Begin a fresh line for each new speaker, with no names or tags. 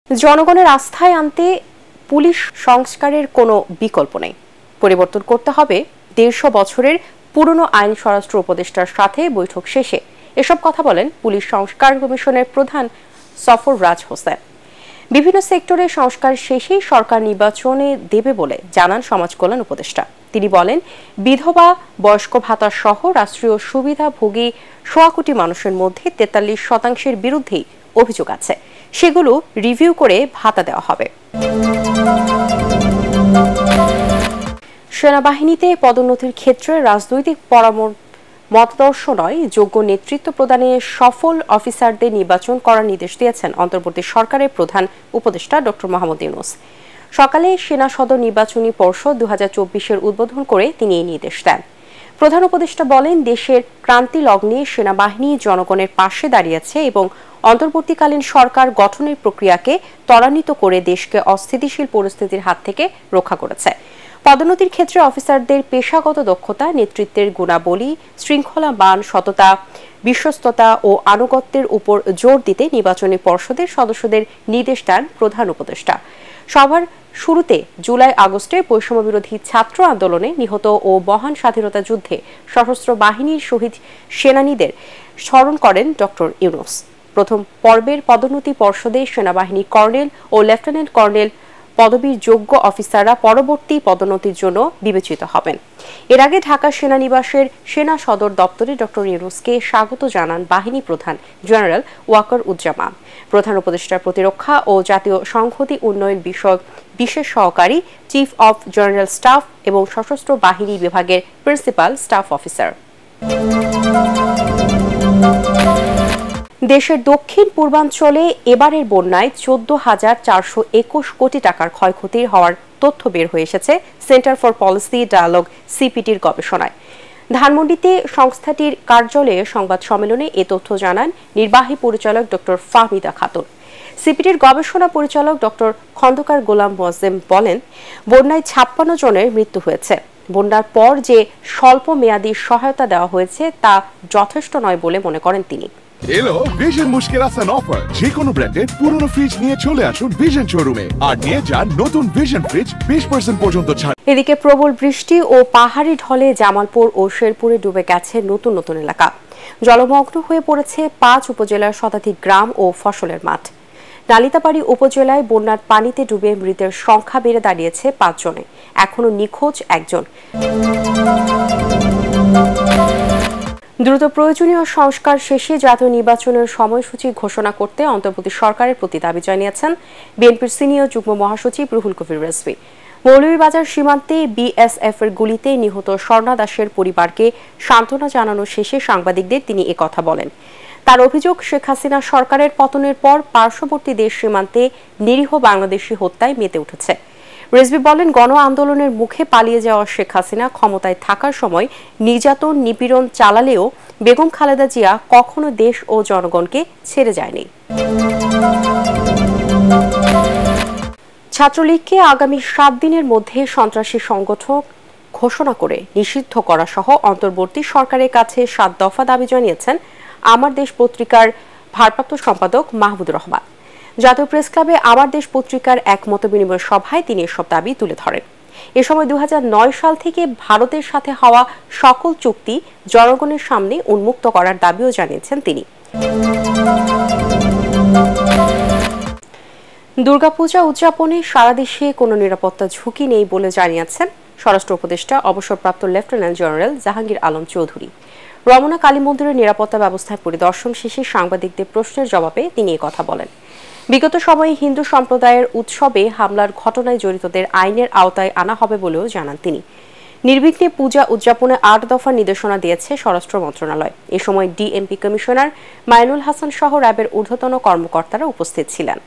জনগণের আস্থায় আনতে পুলিশ সংস্কারের কোনো বিকল্প নেই। পরিবর্তন করতে হবে 150 বছরের পুরনো আইন। স্বরাষ্ট্র উপদেষ্টার সাথে বৈঠক শেষে এসব কথা বলেন পুলিশ সংস্কার কমিশনের প্রধান সফররাজ হোসেন। বিভিন্ন সেক্টরে সংস্কার শেষেই সরকার নির্বাচনে দেবে বলে জানান সমাজ কল্যাণ উপদেষ্টা। তিনি বলেন, বিধবা, বয়স্ক ভাতা সহ রাষ্ট্রীয় সুবিধাভোগী 1.25 কোটি মানুষের মধ্যে 43% বিরুদ্ধেই অভিযোগ আছে, সেগুলো রিভিউ করে ভাতা দেওয়া হবে। সেনাবাহিনীতে পদোন্নতির ক্ষেত্রে রাজনৈতিক মতাদর্শ নয়, যোগ্য নেতৃত্ব প্রদানে সফল অফিসারদের নির্বাচন করার নির্দেশ দিয়েছেন অন্তর্বর্তী সরকারের প্রধান উপদেষ্টা ডক্টর মোহাম্মদ ইউনূস। সকালে সেনা সদর নির্বাচনী পর্ষদ 2024-এর উদ্বোধন করে তিনি এই নির্দেশ দেন। প্রধান উপদেষ্টা বলেন, দেশের ক্রান্তি লগ্নে সেনাবাহিনী জনগণের পাশে দাঁড়িয়েছে এবং অন্তর্বর্তীকালীন সরকার গঠনের প্রক্রিয়াকে ত্বরান্বিত করে দেশকে অস্থিতিশীল পরিস্থিতির হাত থেকে রক্ষা করেছে। পদোন্নতির ক্ষেত্রে অফিসারদের পেশাগত দক্ষতা, নেতৃত্বের গুণাবলী, শৃঙ্খলাবান, সততা, বিশ্বস্ততা ও আনুগত্যের উপর জোর দিতে নির্বাচনী পর্ষদের সদস্যদের নির্দেশ দেন প্রধান উপদেষ্টা। সভার শুরুতে জুলাই-আগস্টে বৈষম্যবিরোধী ছাত্র আন্দোলনে নিহত ও মহান স্বাধীনতা যুদ্ধে সশস্ত্র বাহিনীর শহীদ সেনানীদের স্মরণ করেন ডক্টর ইউনূস। প্রথম পর্বের পদোন্নতি পর্ষদে সেনাবাহিনী কর্নেল ও লেফটেন্যান্ট কর্নেল পদবীর যোগ্য অফিসাররা পরবর্তী পদোন্নতির জন্য বিবেচিত হবেন। এর আগে ঢাকা সেনানিবাসের সেনা সদর দপ্তরে ডক্টর ইউনূসকে স্বাগত জানান বাহিনী প্রধান জেনারেল ওয়াকার উজ্জামান। প্রধান উপদেষ্টার প্রতিরক্ষা ও জাতীয় সংহতি উন্নয়ন বিষয়ক বিশেষ সহকারী, চিফ অব জেনারেল স্টাফ এবং সশস্ত্র বাহিনী বিভাগের প্রিন্সিপাল স্টাফ অফিসার। দেশের দক্ষিণ পূর্বাঞ্চলে এবারের বন্যায় 14,421 কোটি টাকার ক্ষয়ক্ষতি হওয়ার তথ্য বের হয়ে এসেছে সেন্টার ফর পলিসি ডায়ালগ সিপিটির গবেষণায়। ধানমন্ডিতে সংস্থাটির কার্যালয়ে সংবাদ সম্মেলনে এ তথ্য জানান নির্বাহী পরিচালক ডক্টর ফাহমিদা খাতুন। সিপিটির গবেষণা পরিচালক ডক্টর খন্দকার গোলাম মোয়াজ্জেম বলেন, বন্যায় 56 জনের মৃত্যু হয়েছে। বন্যার পর যে স্বল্প মেয়াদী সহায়তা দেওয়া হয়েছে তা যথেষ্ট নয় বলে মনে করেন তিনি।
এলো ভিশন মুশকিল আসান অফার। যে কোনো ব্র্যান্ডের পুরনো ফ্রিজ নিয়ে চলে আসুন ভিশন শোরুমে আর নিয়ে যান নতুন ভিশন ফ্রিজ 20% পর্যন্ত ছাড়।
এদিকে প্রবল বৃষ্টি ও পাহাড়ি ঢলে জামালপুর ও শেরপুরে ডুবে গেছে নতুন নতুন এলাকা। জলমগ্ন হয়ে পড়েছে 5 উপজেলার শতাধিক গ্রাম ও ফসলের মাঠ। নালিতাবাড়ী উপজেলায় বন্যার পানিতে ডুবে মৃতের সংখ্যা বেড়ে দাঁড়িয়েছে 5 জনে। এখনো নিখোঁজ একজন। দ্রুত প্রয়োজনীয় সংস্কার শেষে জাতীয় নির্বাচনের সময়সূচি ঘোষণা করতে অন্তর্বর্তী সরকারের প্রতি দাবি জানিয়েছেন বিএনপির সিনিয়র যুগ্ম মহাসচিব রুহুল কবির রিজভী। মৌলভীবাজার সীমান্তে বিএসএফ এর গুলিতে নিহত স্বর্ণা দাসের পরিবারকে সান্ত্বনা জানানো শেষে সাংবাদিকদের তিনি একথা বলেন। তার অভিযোগ, শেখ হাসিনা সরকারের পতনের পর পার্শ্ববর্তী দেশ সীমান্তে নিরীহ বাংলাদেশি হত্যায় মেতে উঠেছে। রিজভী বলেন, গণ আন্দোলনের মুখে পালিয়ে যাওয়া শেখ হাসিনা ক্ষমতায় থাকার সময় নির্যাতন নিপীড়ন চালালেও বেগম খালেদা জিয়া কখনো দেশ ও জনগণকে ছেড়ে যায়নি। ছাত্রলীগকে আগামী 7 দিনের মধ্যে সন্ত্রাসী সংগঠন ঘোষণা করে নিষিদ্ধ করা সহ অন্তর্বর্তী সরকারের কাছে 7 দফা দাবি জানিয়েছেন আমার দেশ পত্রিকার ভারপ্রাপ্ত সম্পাদক মাহমুদুর রহমান। জাতীয় প্রেস ক্লাবে আমার দেশ পত্রিকার এক মতবিনিময় সভায় তিনি এসব দাবি তুলে ধরেন। এ সময় 2009 সাল থেকে ভারতের সাথে হওয়া সকল চুক্তি জনগণের সামনে উন্মুক্ত করার দাবিও জানিয়েছেন তিনি। দুর্গাপূজা উদযাপনে সারা দেশে কোনো নিরাপত্তা ঝুঁকি নেই বলে জানিয়েছেন স্বরাষ্ট্র উপদেষ্টা অবসরপ্রাপ্ত লেফটেন্যান্ট জেনারেল জাহাঙ্গীর আলম চৌধুরী। রমনা কালী মন্দিরের নিরাপত্তা ব্যবস্থায় পরিদর্শন শেষে সাংবাদিকদের প্রশ্নের জবাবে তিনি এই কথা বলেন। বিগত সময়ে হিন্দু সম্প্রদায়ের উৎসবে হামলার ঘটনায় জড়িতদের আইনের আওতায় আনা হবে বলেও জানান তিনি। নির্বিঘ্নে পূজা উদযাপনে 8 দফার নির্দেশনা দিয়েছে স্বরাষ্ট্র মন্ত্রণালয়। এ সময় ডিএমপি কমিশনার মাইনুল হাসান সহ র্যাবের ঊর্ধ্বতন কর্মকর্তারা উপস্থিত ছিলেন।